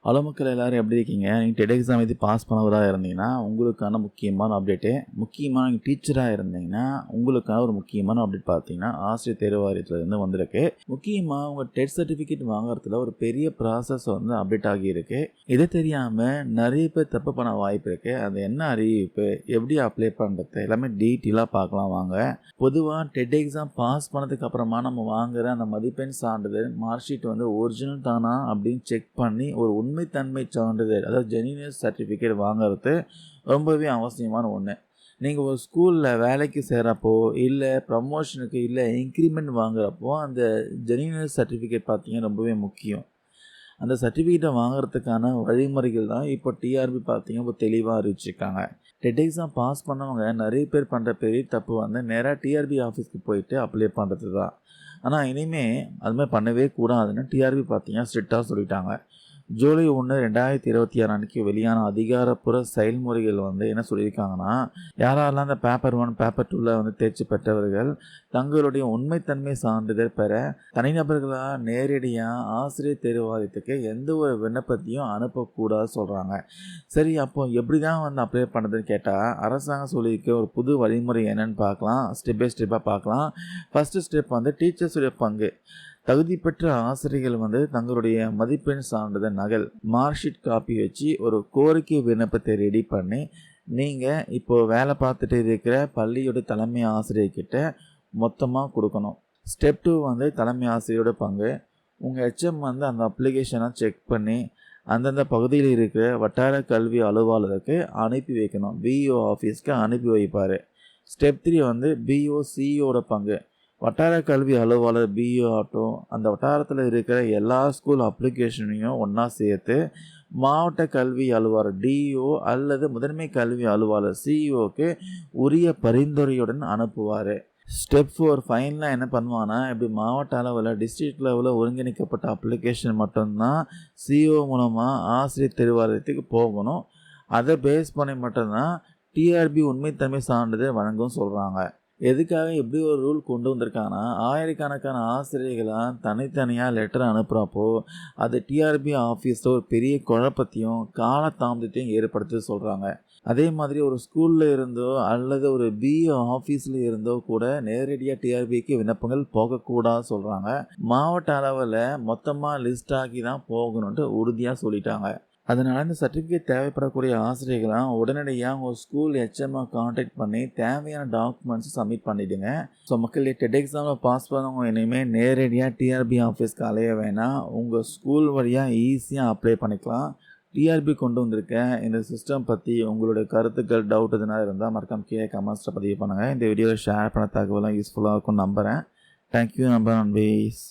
Hello மக்கள் எல்லாரும் எப்படி இருக்கீங்க? நீங்கள் டெட் எக்ஸாம் எழுதி பாஸ் பண்ணவராக இருந்தீங்கன்னா உங்களுக்கான முக்கியமான அப்டேட்டு, முக்கியமாக நீங்கள் டீச்சராக இருந்தீங்கன்னா உங்களுக்கான ஒரு முக்கியமான அப்டேட் பார்த்தீங்கன்னா ஆசிரியர் தேர்வு வாரியத்திலேருந்து வந்திருக்கு. முக்கியமாக உங்கள் டெட் சர்டிஃபிகேட் வாங்குறதுல ஒரு பெரிய ப்ராசஸ் வந்து அப்டேட் ஆகியிருக்கு. இதை தெரியாமல் நிறைய பேர் தப்பு பண்ண வாய்ப்பு இருக்குது. அது என்ன அறிவிப்பு, எப்படி அப்ளை பண்ணுறது எல்லாமே டீட்டெயிலாக பார்க்கலாம் வாங்க. பொதுவாக டெட் எக்ஸாம் பாஸ் பண்ணதுக்கு அப்புறமா நம்ம வாங்குகிற அந்த மதிப்பெண் சான்றிதழ் மார்க் ஷீட் வந்து ஒரிஜினல் தானா அப்படின்னு செக் பண்ணி ஒரு உண்மைத்தன்மை சான்றிதழ் அதாவது ஜெனினியஸ் சர்டிஃபிகேட் வாங்குறது ரொம்பவே அவசியமான ஒன்று. நீங்கள் ஒரு ஸ்கூலில் வேலைக்கு சேர்கிறப்போ இல்லை ப்ரமோஷனுக்கு இல்லை இன்க்ரிமெண்ட் வாங்குறப்போ அந்த ஜெனினியஸ் சர்டிஃபிகேட் பார்த்தீங்கன்னா ரொம்பவே முக்கியம். அந்த சர்டிஃபிகேட்டை வாங்குறதுக்கான வழிமுறைகள் தான் இப்போ டிஆர்பி பார்த்தீங்கன்னா இப்போ தெளிவாக அறிவிச்சிருக்காங்க. டெட் எக்ஸாம் பாஸ் பண்ணவங்க நிறைய பேர் பண்ணுற பெரிய தப்பு வந்து நேராக டிஆர்பி ஆஃபீஸ்க்கு போயிட்டு அப்ளை பண்ணுறது தான். ஆனால் இனிமேல் அதுமாதிரி பண்ணவே கூடாதுன்னு டிஆர்பி பார்த்தீங்கன்னா ஸ்ட்ரிக்டாக சொல்லிட்டாங்க. ஜூலை 1, 2026 அன்றைக்கி வெளியான அதிகாரப்பூர்வ செயல்முறைகள் வந்து என்ன சொல்லியிருக்காங்கன்னா, யாரெல்லாம் அந்த பேப்பர் 1 பேப்பர் 2ல் வந்து தேர்ச்சி பெற்றவர்கள் தங்களுடைய உண்மைத்தன்மை சான்றிதழ் பெற தனிநபர்களாக நேரடியாக ஆசிரியர் தேர்வு வாரியத்துக்கு எந்த ஒரு விண்ணப்பத்தையும் அனுப்பக்கூடாது சொல்கிறாங்க. சரி, அப்போ எப்படி தான் வந்து அப்ளை பண்ணுறதுன்னு கேட்டால் அரசாங்கம் சொல்லியிருக்க ஒரு புது வழிமுறை என்னென்னு பார்க்கலாம். ஸ்டெப் பை ஸ்டெப்பாக பார்க்கலாம். ஃபஸ்ட்டு ஸ்டெப் வந்து டீச்சர்ஸுடைய பங்கு. தகுதி பெற்ற ஆசிரியர்கள் வந்து தங்களுடைய மதிப்பெண் சான்றிதழ் நகல் மார்க் ஷீட் காப்பி வச்சு ஒரு கோரிக்கை விண்ணப்பத்தை ரெடி பண்ணி நீங்கள் இப்போது வேலை பார்த்துட்டு இருக்கிற பள்ளியோட தலைமை ஆசிரியர்கிட்ட மொத்தமாக கொடுக்கணும். ஸ்டெப் 2 வந்து தலைமை ஆசிரியரோட பங்கு. உங்கள் ஹெச்எம் வந்து அந்த அப்ளிகேஷனை செக் பண்ணி அந்தந்த பகுதியில் இருக்கிற வட்டார கல்வி அலுவலருக்கு அனுப்பி வைக்கணும். பிஇஓ ஆஃபீஸ்க்கு அனுப்பி வைப்பார். ஸ்டெப் 3 வந்து பிஇஓ சிஇஓட பங்கு. வட்டார கல்வி அலுவலர் பிஇஓ ஆகட்டும் அந்த வட்டாரத்தில் இருக்கிற எல்லா ஸ்கூல் அப்ளிகேஷனையும் ஒன்றா சேர்த்து மாவட்ட கல்வி அலுவலர் டிஇஓ அல்லது முதன்மை கல்வி அலுவலர் சிஇஓக்கு உரிய பரிந்துரையுடன் அனுப்புவார். ஸ்டெப் 4 ஃபைனலாக என்ன பண்ணுவான்னா, இப்படி மாவட்ட அளவில் டிஸ்ட்ரிக்ட் லெவலில் ஒருங்கிணைக்கப்பட்ட அப்ளிகேஷன் மட்டும்தான் சிஇஓ மூலமாக ஆசிரியர் தேர்வு வாரியத்துக்கு போகணும். அதை பேஸ் பண்ணி மட்டும்தான் டிஆர்பி உண்மைத்தன்மை சான்றிதழ் வழங்கும் சொல்கிறாங்க. எதுக்காக எப்படி ஒரு ரூல் கொண்டு வந்திருக்காங்கன்னா, ஆயிரக்கணக்கான ஆசிரியர்களாக தனித்தனியாக லெட்டர் அனுப்புகிறப்போ அது டிஆர்பி ஆஃபீஸில் ஒரு பெரிய குழப்பத்தையும் காலதாமதத்தையும் ஏற்படுத்தி சொல்கிறாங்க. அதே மாதிரி ஒரு ஸ்கூலில் இருந்தோ அல்லது ஒரு பிஇஓ ஆஃபீஸில் இருந்தோ கூட நேரடியாக டிஆர்பிக்கு விண்ணப்பங்கள் போகக்கூடாது சொல்கிறாங்க. மாவட்ட அளவில் மொத்தமாக லிஸ்ட் ஆகி தான் போகணுன்ட்டு உறுதியாக சொல்லிட்டாங்க. அதனால் இந்த சர்டிஃபிகேட் தேவைப்படக்கூடிய ஆசிரியர்களாக உடனடியாக உங்கள் ஸ்கூல் ஹெச்எம்ஐ கான்டாக்ட் பண்ணி தேவையான டாக்குமெண்ட்ஸ் சப்மிட் பண்ணிவிடுங்க. ஸோ மக்கள் டெட் எக்ஸாமில் பாஸ் பண்ணவங்க இனிமேல் நேரடியாக டிஆர்பி ஆஃபீஸ்க்கு அலைய வேணாம், உங்கள் ஸ்கூல் வழியாக ஈஸியாக அப்ளை பண்ணிக்கலாம். டிஆர்பி கொண்டு வந்திருக்க இந்த சிஸ்டம் பற்றி உங்களுடைய கருத்துக்கள் டவுட் எதுனா இருந்தால் மறக்காம கீழே கமெண்ட்ஸில் பதிவு பண்ணுங்கள். இந்த வீடியோவில் ஷேர் பண்ண தகவலாம் யூஸ்ஃபுல்லாக இருக்கும்னு நம்புகிறேன். Thank you number and ways.